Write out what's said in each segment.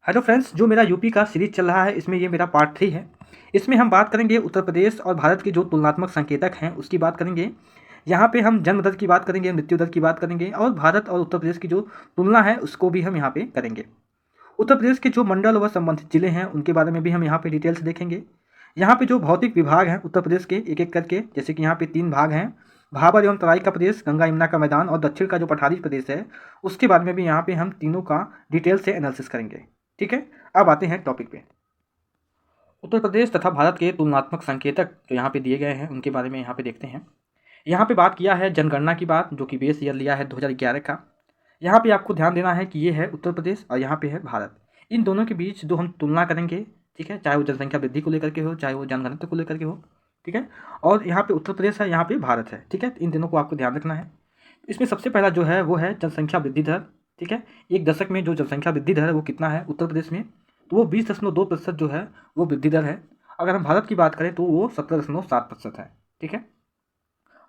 Hello friends, जो मेरा UP का सीरीज चल रहा है इसमें ये मेरा पार्ट 3 है। इसमें हम बात करेंगे उत्तर प्रदेश और भारत के जो तुलनात्मक संकेतक हैं उसकी बात करेंगे। यहाँ पे हम जन्म दर की बात करेंगे, मृत्यु दर की बात करेंगे और भारत और उत्तर प्रदेश की जो तुलना है उसको भी हम यहाँ पे करेंगे। उत्तर प्रदेश के जो मंडल व संबंधित जिले हैं उनके बारे में भी हम यहाँ पे डिटेल्स देखेंगे। यहाँ पे जो भौतिक विभाग हैं उत्तर प्रदेश के एक एक करके, जैसे कि यहाँ पे 3 भाग हैं, भाबर एवं तराई का प्रदेश, गंगा यमुना का मैदान और दक्षिण का जो पठारी प्रदेश है उसके बारे में भी यहाँ पे हम तीनों का डिटेल से एनालिसिस करेंगे। ठीक है, अब आते हैं टॉपिक पे। उत्तर प्रदेश तथा भारत के तुलनात्मक संकेतक जो यहाँ पे दिए गए हैं उनके बारे में यहाँ पे देखते हैं। यहाँ पे बात किया है जनगणना की बात, जो कि बेस ईयर लिया है 2011 का। यहाँ पे आपको ध्यान देना है कि ये है उत्तर प्रदेश और यहाँ पे है भारत। इन दोनों के बीच जो हम तुलना करेंगे, ठीक है, चाहे वो जनसंख्या वृद्धि को लेकर के हो, चाहे वो जनघनत्व को लेकर के हो, ठीक है। और यहाँ पे उत्तर प्रदेश है, यहाँ पे भारत है, ठीक है। इन दोनों को आपको ध्यान रखना है। इसमें सबसे पहला जो है वो है जनसंख्या वृद्धि दर, ठीक है। एक दशक में जो जनसंख्या वृद्धि दर है वो कितना है उत्तर प्रदेश में, तो वो 20.2% जो है वो वृद्धि दर है। अगर हम भारत की बात करें तो वो 17.7% है, ठीक है।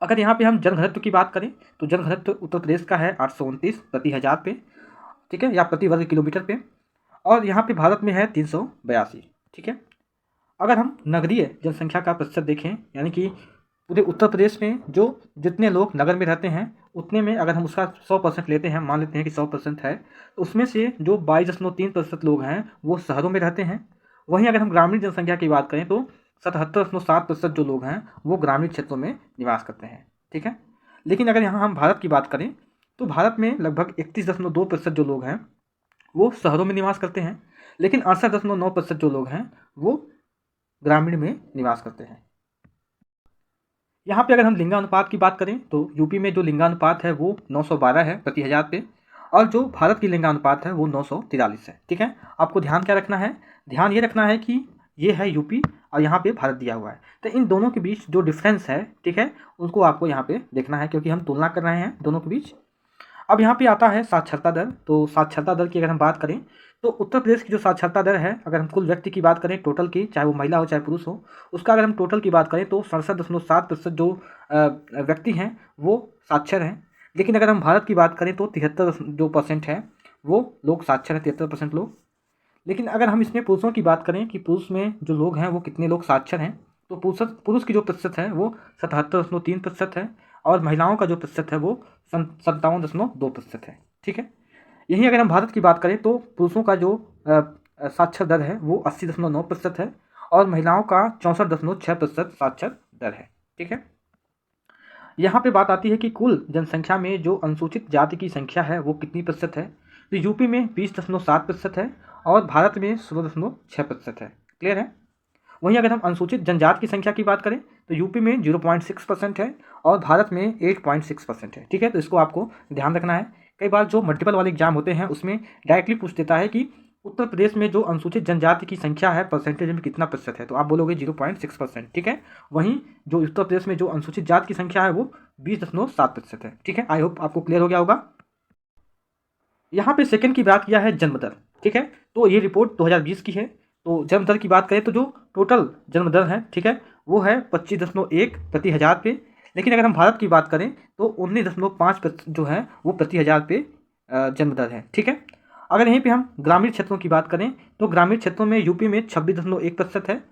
अगर यहाँ पे हम जनघनत्व की बात करें तो जनघनत्व उत्तर प्रदेश का है 829 प्रति हज़ार पे, ठीक है, या प्रति वर्ग किलोमीटर पे। और यहाँ पे भारत में है 382, ठीक है। अगर हम नगरीय जनसंख्या का प्रतिशत देखें, यानी कि पूरे उत्तर प्रदेश में जो जितने लोग नगर में रहते हैं उतने में अगर हम उसका 100% लेते हैं, मान लेते हैं कि 100% है, तो उसमें से जो 22.3% लोग हैं वो शहरों में रहते हैं। वहीं अगर हम ग्रामीण जनसंख्या की बात करें तो 77.7% जो लोग हैं वो ग्रामीण क्षेत्रों में निवास करते हैं, ठीक है। लेकिन अगर यहाँ हम भारत की बात करें तो भारत में लगभग 31.2% जो लोग हैं वो शहरों में निवास करते हैं, लेकिन 68.9% जो लोग हैं वो ग्रामीण में निवास करते हैं। यहाँ पे अगर हम लिंगानुपात की बात करें तो यूपी में जो लिंगानुपात है वो 912 है प्रति हज़ार पे, और जो भारत की लिंगानुपात है वो 943 है, ठीक है। आपको ध्यान क्या रखना है, ध्यान ये रखना है कि ये है यूपी और यहाँ पे भारत दिया हुआ है, तो इन दोनों के बीच जो डिफरेंस है, ठीक है, उसको आपको यहाँ पे देखना है क्योंकि हम तुलना कर रहे हैं दोनों के बीच। अब यहाँ पे आता है साक्षरता दर। तो साक्षरता दर की अगर हम बात करें तो उत्तर प्रदेश की जो साक्षरता दर है, अगर हम कुल व्यक्ति की बात करें टोटल की, चाहे वो महिला हो चाहे पुरुष हो, उसका अगर हम टोटल की बात करें तो 67.7% जो व्यक्ति हैं वो साक्षर हैं। लेकिन अगर हम भारत की बात करें तो 73% है वो लोग साक्षर हैं, 73% लोग। लेकिन अगर हम इसमें पुरुषों की बात करें कि पुरुष में जो लोग हैं वो कितने लोग साक्षर हैं, तो पुरुष की जो प्रतिशत है वो 77.3% है, और महिलाओं का जो प्रतिशत है वो 57.2% है, ठीक है। यहीं अगर हम भारत की बात करें तो पुरुषों का जो साक्षर दर है वो 80.9% है, और महिलाओं का 64.6% साक्षर दर है, ठीक है। यहाँ पे बात आती है कि कुल जनसंख्या में जो अनुसूचित जाति की संख्या है वो कितनी प्रतिशत है, तो यूपी में 20.7% है और भारत में 16.6% है। क्लियर है। वहीं अगर हम अनुसूचित जनजाति की संख्या की बात करें तो यूपी में 0.6% है और भारत में 8.6% है, ठीक है। तो इसको आपको ध्यान रखना है। कई बार जो मल्टीपल वाले एग्जाम होते हैं उसमें डायरेक्टली पूछ देता है कि उत्तर प्रदेश में जो अनुसूचित जनजाति की संख्या है परसेंटेज में कितना प्रतिशत है, तो आप बोलोगे 0.6%, ठीक है। वहीं जो उत्तर प्रदेश में जो अनुसूचित जाति की संख्या है वो 20.7% है, ठीक है। आई होप आपको क्लियर हो गया होगा। यहाँ पे सेकंड की बात किया है जन्म दर, ठीक है। तो ये रिपोर्ट 2020 की है। तो जन्म दर की बात करें तो जो टोटल जन्म दर है, ठीक है, वो है 25.1 प्रति हज़ार पे। लेकिन अगर हम भारत की बात करें तो 19.5 जो है वो प्रति हज़ार पे जन्म दर है, ठीक है। अगर यहीं पे हम ग्रामीण क्षेत्रों की बात करें तो ग्रामीण क्षेत्रों में यूपी में 26.1% है,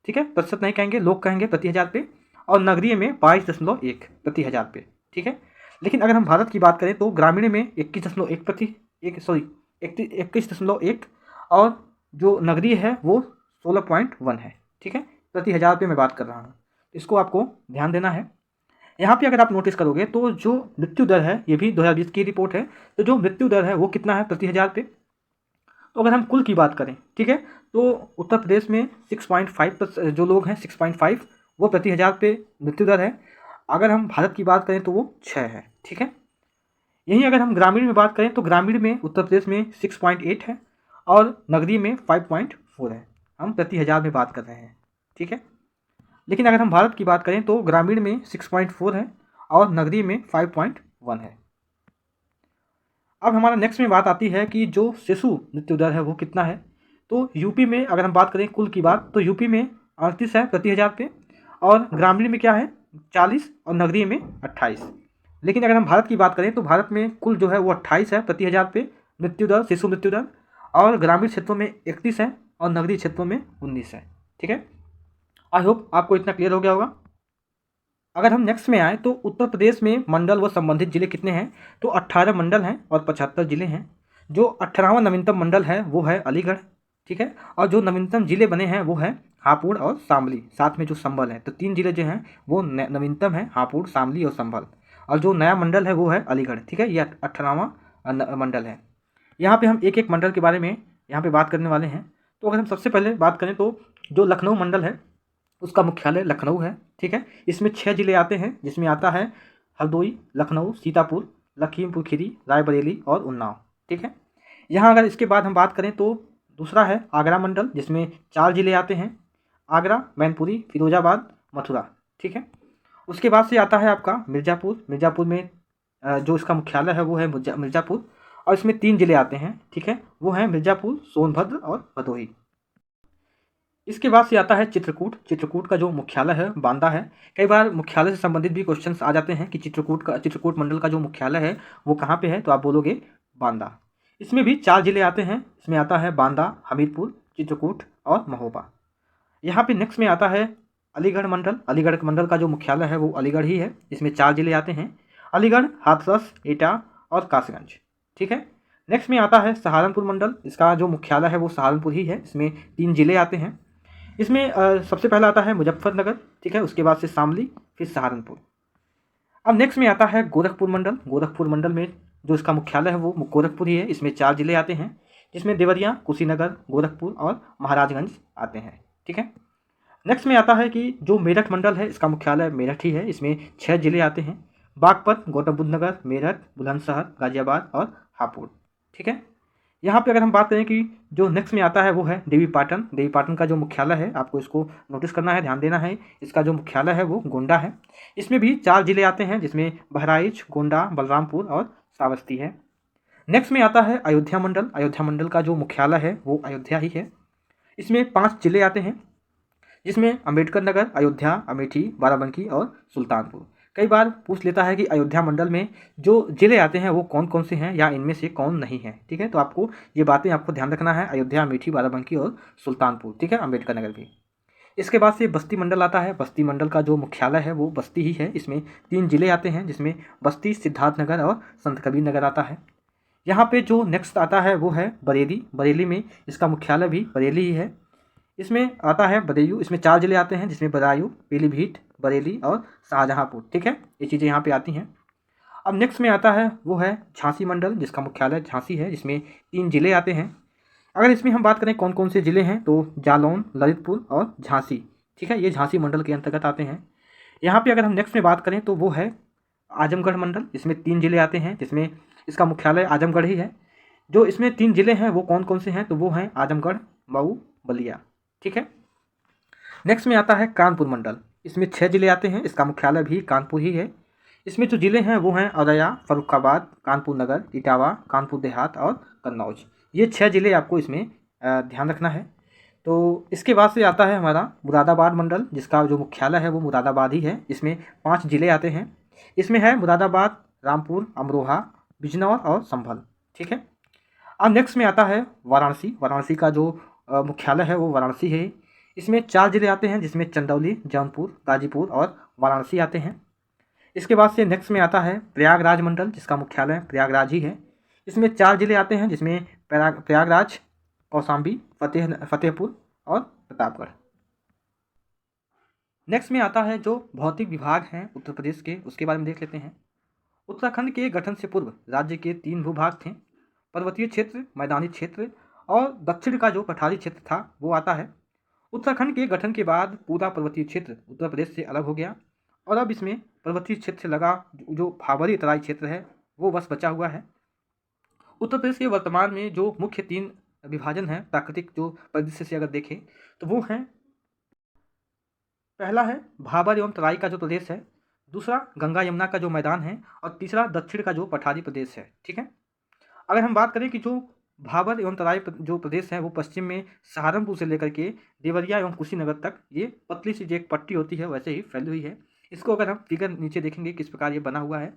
ठीक है, प्रतिशत नहीं कहेंगे, लोग कहेंगे प्रति हज़ार पे, और नगरीय में 22.1 प्रति हज़ार पे, ठीक है। लेकिन अगर हम भारत की बात करें तो ग्रामीण में 21.1, और जो नगरीय है वो 16.1 है, ठीक है, प्रति हज़ार पे मैं बात कर रहा हूँ। इसको आपको ध्यान देना है। यहाँ पे अगर आप नोटिस करोगे तो जो मृत्यु दर है, ये भी 2020 की रिपोर्ट है, तो जो मृत्यु दर है वो कितना है प्रति हज़ार पे। तो अगर हम कुल की बात करें, ठीक है, तो उत्तर प्रदेश में 6.5 जो लोग हैं 6.5 वो प्रति हज़ार पे मृत्यु दर है। अगर हम भारत की बात करें तो वो 6 है, ठीक है। यहीं अगर हम ग्रामीण में बात करें तो ग्रामीण में उत्तर प्रदेश में 6.8 है और नगरीय में 5.4 है। हम प्रति हज़ार में बात कर रहे हैं, ठीक है। लेकिन अगर हम भारत की बात करें तो ग्रामीण में 6.4 है और नगरीय में 5.1 है। अब हमारा नेक्स्ट में बात आती है कि जो शिशु मृत्यु दर है वो कितना है। तो यूपी में अगर हम बात करें कुल की बात तो यूपी में 38 है प्रति हज़ार पे, और ग्रामीण में क्या है 40 और नगरीय में 28। लेकिन अगर हम भारत की बात करें तो भारत में कुल जो है वो 28 है प्रति हज़ार पे मृत्यु दर, शिशु मृत्यु दर, और ग्रामीण क्षेत्रों में 31 है और नगरीय क्षेत्रों में 19 है। ठीक है, आई होप आपको इतना क्लियर हो गया होगा। अगर हम नेक्स्ट में आए तो उत्तर प्रदेश में मंडल व संबंधित जिले कितने हैं, तो 18 मंडल हैं और 75 जिले हैं। जो 18वां नवीनतम मंडल है वो है अलीगढ़। ठीक है, और जो नवीनतम जिले बने हैं वो है हापुड़ और शामली, साथ में जो संभल है। तो 3 जिले जो हैं वो नवीनतम है, हापुड़, शामली और संभल। और जो नया मंडल है वो है अलीगढ़। ठीक है, ये 18वां मंडल है। यहाँ पे हम एक एक मंडल के बारे में यहाँ पे बात करने वाले हैं। तो अगर हम सबसे पहले बात करें तो जो लखनऊ मंडल है उसका मुख्यालय लखनऊ है। ठीक है, इसमें 6 जिले आते हैं, जिसमें आता है हरदोई, लखनऊ, सीतापुर, लखीमपुर खीरी, रायबरेली और उन्नाव। ठीक है, यहाँ अगर इसके बाद हम बात करें तो दूसरा है आगरा मंडल, जिसमें 4 जिले आते हैं, आगरा, मैनपुरी, फिरोजाबाद, मथुरा। ठीक है, उसके बाद से आता है आपका मिर्ज़ापुर। मिर्ज़ापुर में जो इसका मुख्यालय है वो है मिर्ज़ापुर, और इसमें 3 जिले आते हैं। ठीक है, वो हैं मिर्ज़ापुर, सोनभद्र और भदोही। इसके बाद से आता है चित्रकूट। चित्रकूट का जो मुख्यालय है बांदा है। कई बार मुख्यालय से संबंधित भी क्वेश्चंस आ जाते हैं कि चित्रकूट मंडल का जो मुख्यालय है वो कहाँ पे है, तो आप बोलोगे बांदा। इसमें भी 4 जिले आते हैं, इसमें आता है बांदा, हमीरपुर, चित्रकूट और महोबा। यहाँ पे नेक्स्ट में आता है अलीगढ़ मंडल। अलीगढ़ मंडल का जो मुख्यालय है वो अलीगढ़ ही है। इसमें 4 जिले आते हैं, अलीगढ़, हाथरस, एटा और कासगंज। ठीक है, नेक्स्ट में आता है सहारनपुर मंडल। इसका जो मुख्यालय है वो सहारनपुर ही है। इसमें 3 जिले आते हैं। इसमें सबसे पहला आता है मुजफ्फरनगर। ठीक है, उसके बाद से शामली, फिर सहारनपुर। अब नेक्स्ट में आता है गोरखपुर मंडल। गोरखपुर मंडल में जो इसका मुख्यालय है वो गोरखपुर ही है। इसमें 4 जिले आते हैं, जिसमें देवरिया, कुशीनगर, गोरखपुर और महाराजगंज आते हैं। ठीक है, नेक्स्ट में आता है कि जो मेरठ मंडल है इसका मुख्यालय मेरठ ही है। इसमें 6 जिले आते हैं, बागपत, गौतम बुद्ध नगर, मेरठ, बुलंदशहर, गाजियाबाद और हापुड़। ठीक है, यहाँ पे अगर हम बात करें कि जो नेक्स्ट में आता है वो है देवीपाटन। देवीपाटन का जो मुख्यालय है, आपको इसको नोटिस करना है, ध्यान देना है, इसका जो मुख्यालय है वो गोंडा है। इसमें भी 4 जिले आते हैं, जिसमें बहराइच, गोंडा, बलरामपुर और श्रावस्ती है। नेक्स्ट में आता है अयोध्या मंडल। अयोध्या मंडल का जो मुख्यालय है वो अयोध्या ही है। इसमें 5 जिले आते हैं, जिसमें अम्बेडकर नगर, अयोध्या, अमेठी, बाराबंकी और सुल्तानपुर। कई बार पूछ लेता है कि अयोध्या मंडल में जो जिले आते हैं वो कौन कौन से हैं या इनमें से कौन नहीं है। ठीक है, तो आपको ये बातें आपको ध्यान रखना है, अयोध्या, अमेठी, बाराबंकी और सुल्तानपुर। ठीक है, अम्बेडकर नगर भी। इसके बाद से बस्ती मंडल आता है। बस्ती मंडल का जो मुख्यालय है वो बस्ती ही है। इसमें 3 जिले आते हैं, जिसमें बस्ती, सिद्धार्थनगर और संत कबीर नगर आता है। यहाँ पे जो नेक्स्ट आता है वो है बरेली। बरेली में इसका मुख्यालय भी बरेली ही है। इसमें आता है बदायूं। इसमें 4 जिले आते हैं, जिसमें बदायूं, पीलीभीत, बरेली और शाहजहाँपुर। ठीक है, ये चीज़ें यहाँ पे आती हैं। अब नेक्स्ट में आता है वो है झांसी मंडल, जिसका मुख्यालय झांसी है, जिसमें 3 जिले आते हैं। अगर इसमें हम बात करें कौन कौन से जिले हैं, तो जालौन, ललितपुर और झांसी। ठीक है, ये झांसी मंडल के अंतर्गत आते हैं। यहाँ पे अगर हम नेक्स्ट में बात करें तो वो है आजमगढ़ मंडल। इसमें 3 जिले आते हैं, जिसमें इसका मुख्यालय आजमगढ़ ही है। जो इसमें 3 जिले हैं वो कौन कौन से हैं, तो वो हैं आजमगढ़, मऊ, बलिया। ठीक है, नेक्स्ट में आता है कानपुर मंडल। इसमें 6 जिले आते हैं, इसका मुख्यालय भी कानपुर ही है। इसमें जो जिले हैं वो हैं औरैया, फर्रुखाबाद, कानपुर नगर, इटावा, कानपुर देहात और कन्नौज। ये 6 जिले आपको इसमें ध्यान रखना है। तो इसके बाद से आता है हमारा मुरादाबाद मंडल, जिसका जो मुख्यालय है वो मुरादाबाद ही है। इसमें 5 जिले आते हैं, इसमें है मुरादाबाद, रामपुर, अमरोहा, बिजनौर और संभल। ठीक है, अब नेक्स्ट में आता है वाराणसी। वाराणसी का जो मुख्यालय है वो वाराणसी है। इसमें 4 जिले आते हैं, जिसमें चंदौली, जौनपुर, गाजीपुर और वाराणसी आते हैं। इसके बाद से नेक्स्ट में आता है प्रयागराज मंडल, जिसका मुख्यालय प्रयागराज ही है। इसमें 4 जिले आते हैं, जिसमें प्रयागराज, कौशाम्बी, फतेहपुर और प्रतापगढ़। नेक्स्ट में आता है जो भौतिक विभाग हैं उत्तर प्रदेश के, उसके बारे में देख लेते हैं। उत्तराखंड के गठन से पूर्व राज्य के 3 भूभाग थे, पर्वतीय क्षेत्र, मैदानी क्षेत्र और दक्षिण का जो पठारी क्षेत्र था वो आता है। उत्तराखंड के गठन के बाद पूरा पर्वतीय क्षेत्र उत्तर प्रदेश से अलग हो गया और अब इसमें पर्वतीय क्षेत्र से लगा जो भाबरी तराई क्षेत्र है वो बस बचा हुआ है। उत्तर प्रदेश के वर्तमान में जो मुख्य 3 विभाजन हैं प्राकृतिक जो परिदृश्य से अगर देखें तो वो हैं, पहला है भाबर एवं तराई का जो प्रदेश है, दूसरा गंगा यमुना का जो मैदान है और तीसरा दक्षिण का जो पठारी प्रदेश है। ठीक है, अगर हम बात करें कि जो भाबर एवं तराई जो प्रदेश है वो पश्चिम में सहारनपुर से लेकर के देवरिया एवं कुशीनगर तक ये पतली सी जो एक पट्टी होती है वैसे ही फैली हुई है। इसको अगर हम फिगर नीचे देखेंगे किस प्रकार ये बना हुआ है।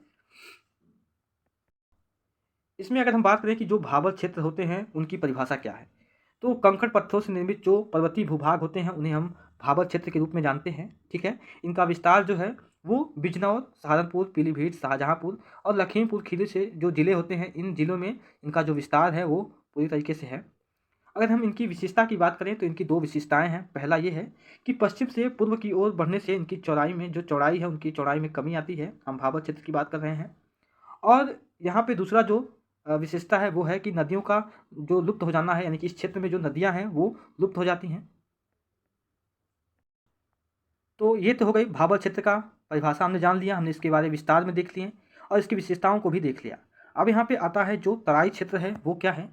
इसमें अगर हम बात करें कि जो भाबर क्षेत्र होते हैं उनकी परिभाषा क्या है, तो कंकड़ पत्थरों से निर्मित जो पर्वतीय भूभाग होते हैं उन्हें हम भाबर क्षेत्र के रूप में जानते हैं। ठीक है, इनका विस्तार जो है वो बिजनौर, सहारनपुर, पीलीभीत, शाहजहाँपुर और लखीमपुर खीरी से जो जिले होते हैं, इन जिलों में इनका जो विस्तार है वो पूरी तरीके से है। अगर हम इनकी विशेषता की बात करें तो इनकी दो विशेषताएं हैं। पहला ये है कि पश्चिम से पूर्व की ओर बढ़ने से इनकी चौड़ाई में जो चौड़ाई है उनकी चौड़ाई में कमी आती है। हम भाबर क्षेत्र की बात कर रहे हैं। और यहाँ पे दूसरा जो विशेषता है वो है कि नदियों का जो लुप्त हो जाना है, यानी कि इस क्षेत्र में जो नदियाँ हैं वो लुप्त हो जाती हैं। तो ये तो हो गई भाबर क्षेत्र का परिभाषा, हमने जान लिया, हमने इसके बारे में विस्तार में देख लिए और इसकी विशेषताओं को भी देख लिया। अब यहाँ पे आता है जो तराई क्षेत्र है वो क्या है।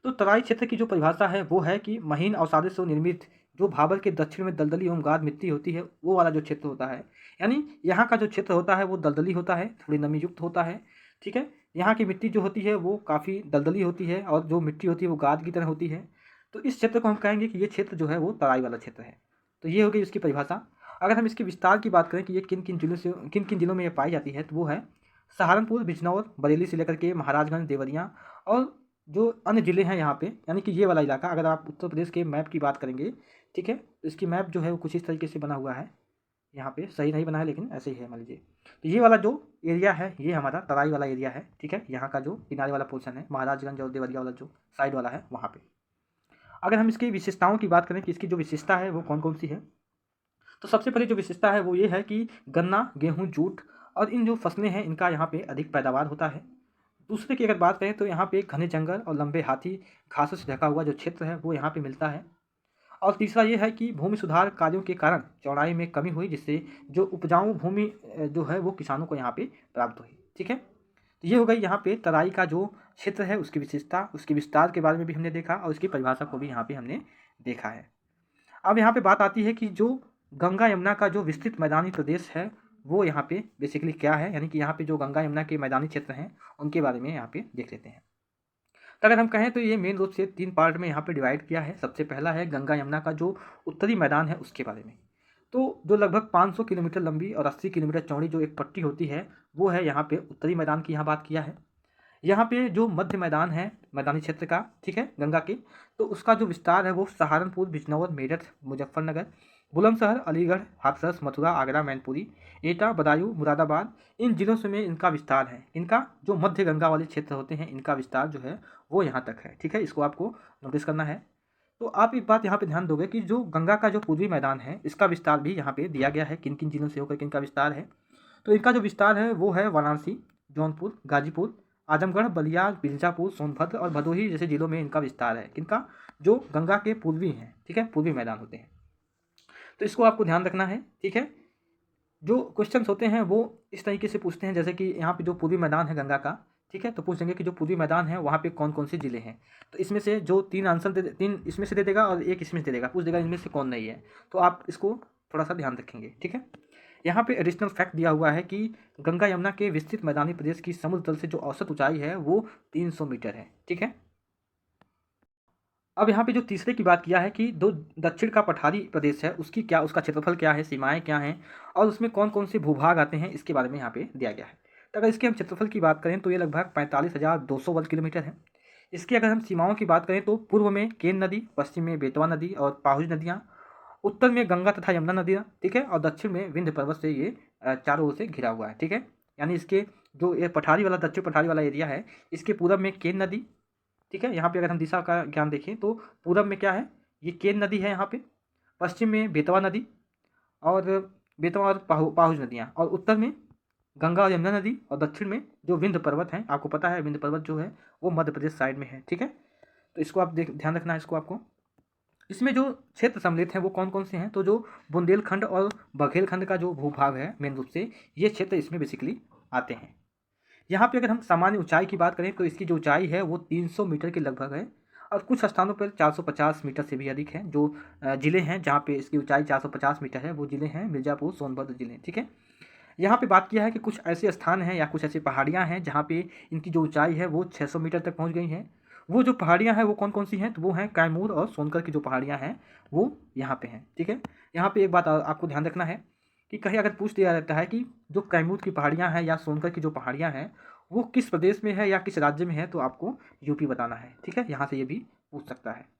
तो तराई क्षेत्र की जो परिभाषा है वो है कि महीन अवसादों से निर्मित जो भाबर के दक्षिण में दलदली एवं गाद मिट्टी होती है वो वाला जो क्षेत्र होता है, यानी यहाँ का जो क्षेत्र होता है वो दलदली होता है, थोड़ी नमी युक्त होता है। ठीक है, यहाँ की मिट्टी जो होती है वो काफ़ी दलदली होती है और जो मिट्टी होती है वो गाद की तरह होती है। तो इस क्षेत्र को हम कहेंगे कि ये क्षेत्र जो है वो तराई वाला क्षेत्र है। तो ये हो गई उसकी परिभाषा। अगर हम इसके विस्तार की बात करें कि ये किन किन जिलों में ये पाई जाती है, तो वो है सहारनपुर, बिजनौर, बरेली से लेकर के महाराजगंज, देवरिया और जो अन्य ज़िले हैं यहाँ पे, यानी कि ये वाला इलाका। अगर आप उत्तर प्रदेश के मैप की बात करेंगे, ठीक है, तो इसकी मैप जो है वो कुछ इस तरीके से बना हुआ है। यहाँ पे सही नहीं बना है लेकिन ऐसे ही है, मान लीजिए। तो ये वाला जो एरिया है ये हमारा तराई वाला एरिया है। ठीक है, यहाँ का जो किनारे वाला पोर्शन है, महाराजगंज और देवरिया वाला जो साइड वाला है वहाँ पे। अगर हम इसकी विशेषताओं की बात करें कि इसकी जो विशेषता है वो कौन कौन सी है, तो सबसे पहले जो विशेषता है वो ये है कि गन्ना, गेहूँ, जूट और इन जो फसलें हैं इनका यहाँ पे अधिक पैदावार होता है। दूसरे की अगर बात करें तो यहाँ पे घने जंगल और लंबे हाथी घासों से ढका हुआ जो क्षेत्र है वो यहाँ पे मिलता है। और तीसरा ये है कि भूमि सुधार कार्यों के कारण चौड़ाई में कमी हुई, जिससे जो उपजाऊ भूमि जो है वो किसानों को यहाँ पे प्राप्त हुई। ठीक है, तो ये हो गई यहाँ पे तराई का जो क्षेत्र है उसकी विशेषता, उसके विस्तार के बारे में भी हमने देखा और उसकी परिभाषा को भी यहाँ पे हमने देखा है। अब यहाँ पे बात आती है कि जो गंगा यमुना का जो विस्तृत मैदानी प्रदेश है वो यहाँ पे बेसिकली क्या है, यानी कि यहाँ पे जो गंगा यमुना के मैदानी क्षेत्र हैं उनके बारे में यहाँ पे देख लेते हैं। तो अगर हम कहें तो ये मेन रूप से 3 पार्ट में यहाँ पे डिवाइड किया है। सबसे पहला है गंगा यमुना का जो उत्तरी मैदान है उसके बारे में। तो जो लगभग 500 किलोमीटर लंबी और 80 किलोमीटर चौड़ी जो एक पट्टी होती है वो है यहाँ पे उत्तरी मैदान की यहाँ बात किया है। यहाँ पे जो मध्य मैदान है मैदानी क्षेत्र का, ठीक है, गंगा के, तो उसका जो विस्तार है वो सहारनपुर, बिजनौर, मेरठ, मुजफ्फरनगर, बुलंदशहर, अलीगढ़, हाथरस, मथुरा, आगरा, मैनपुरी, एटा, बदायूं, मुरादाबाद, इन जिलों से में इनका विस्तार है। इनका जो मध्य गंगा वाले क्षेत्र होते हैं इनका विस्तार जो है वो यहाँ तक है। ठीक है, इसको आपको नोटिस करना है। तो आप एक बात यहाँ पे ध्यान दोगे कि जो गंगा का जो पूर्वी मैदान है इसका विस्तार भी यहाँ पे दिया गया है, किन किन जिलों से होकर इनका विस्तार है। तो इनका जो विस्तार है वो है वाराणसी, जौनपुर, गाजीपुर, आजमगढ़, बलिया, मिर्जापुर, सोनभद्र और भदोही जैसे जिलों में इनका विस्तार है। किनका, जो गंगा के पूर्वी हैं, ठीक है, पूर्वी मैदान होते हैं। तो इसको आपको ध्यान रखना है। ठीक है, जो क्वेश्चंस होते हैं वो इस तरीके से पूछते हैं, जैसे कि यहाँ पे जो पूर्वी मैदान है गंगा का, ठीक है, तो पूछेंगे कि जो पूर्वी मैदान है वहाँ पे कौन कौन से जिले हैं। तो इसमें से जो 3 आंसर तीन इसमें से दे देगा और एक इसमें से दे देगा, पूछ देगा इनमें से कौन नहीं है। तो आप इसको थोड़ा सा ध्यान रखेंगे। ठीक है, यहाँ पे एडिशनल फैक्ट दिया हुआ है कि गंगा यमुना के विस्तृत मैदानी प्रदेश की समुद्र तल से जो औसत ऊंचाई है वो 300 मीटर है। ठीक है, अब यहाँ पे जो तीसरे की बात किया है कि दो दक्षिण का पठारी प्रदेश है उसकी क्या, उसका क्षेत्रफल क्या है, सीमाएं क्या हैं और उसमें कौन कौन से भूभाग आते हैं, इसके बारे में यहाँ पे दिया गया है। तो अगर इसके हम क्षेत्रफल की बात करें तो ये लगभग 45,200 वर्ग किलोमीटर है। इसकी अगर हम सीमाओं की बात करें तो पूर्व में केन नदी, पश्चिम में बेतवा नदी और पाहुज नदियाँ, उत्तर में गंगा तथा यमुना नदियाँ, ठीक है, और दक्षिण में विंध्य पर्वत से ये चारों ओर से घिरा हुआ है। ठीक है, यानी इसके जो ये पठारी वाला दक्षिण पठारी वाला एरिया है इसके पूरब में केन नदी, ठीक है, यहाँ पे अगर हम दिशा का ज्ञान देखें तो पूरब में क्या है, ये केन नदी है यहाँ पे, पश्चिम में बेतवा नदी और बेतवा और पाहुज नदियाँ, और उत्तर में गंगा और यमुना नदी, और दक्षिण में जो विंध्य पर्वत हैं, आपको पता है विंध्य पर्वत जो है वो मध्य प्रदेश साइड में है। ठीक है, तो इसको आप ध्यान रखना है इसको आपको। इसमें जो क्षेत्र सम्मिलित हैं वो कौन कौन से हैं, तो जो बुंदेलखंड और बघेलखंड का जो भूभाग है मेन रूप से ये क्षेत्र इसमें बेसिकली आते हैं। यहाँ पे अगर हम सामान्य ऊंचाई की बात करें तो इसकी जो ऊंचाई है वो 300 मीटर के लगभग है और कुछ स्थानों पर 450 मीटर से भी अधिक है। जो ज़िले हैं जहाँ पे इसकी ऊंचाई 450 मीटर है वो ज़िले हैं मिर्ज़ापुर, सोनभद्र ज़िले। ठीक है, यहाँ पे बात किया है कि कुछ ऐसे स्थान हैं या कुछ ऐसी पहाड़ियाँ हैं जहाँ पे इनकी जो ऊंचाई है वो 600 मीटर तक पहुँच गई हैं। वो जो पहाड़ियाँ हैं वो कौन कौन सी हैं, तो वो हैं कैमूर और सोनकर की जो पहाड़ियाँ हैं वो यहाँ पे हैं। ठीक है, यहाँ पे एक बात आपको ध्यान रखना है कि कहीं अगर पूछ दिया जाता है कि जो कैमूर की पहाड़ियाँ हैं या सोनकर की जो पहाड़ियाँ हैं वो किस प्रदेश में है या किस राज्य में है, तो आपको यूपी बताना है। ठीक है, यहाँ से ये भी पूछ सकता है।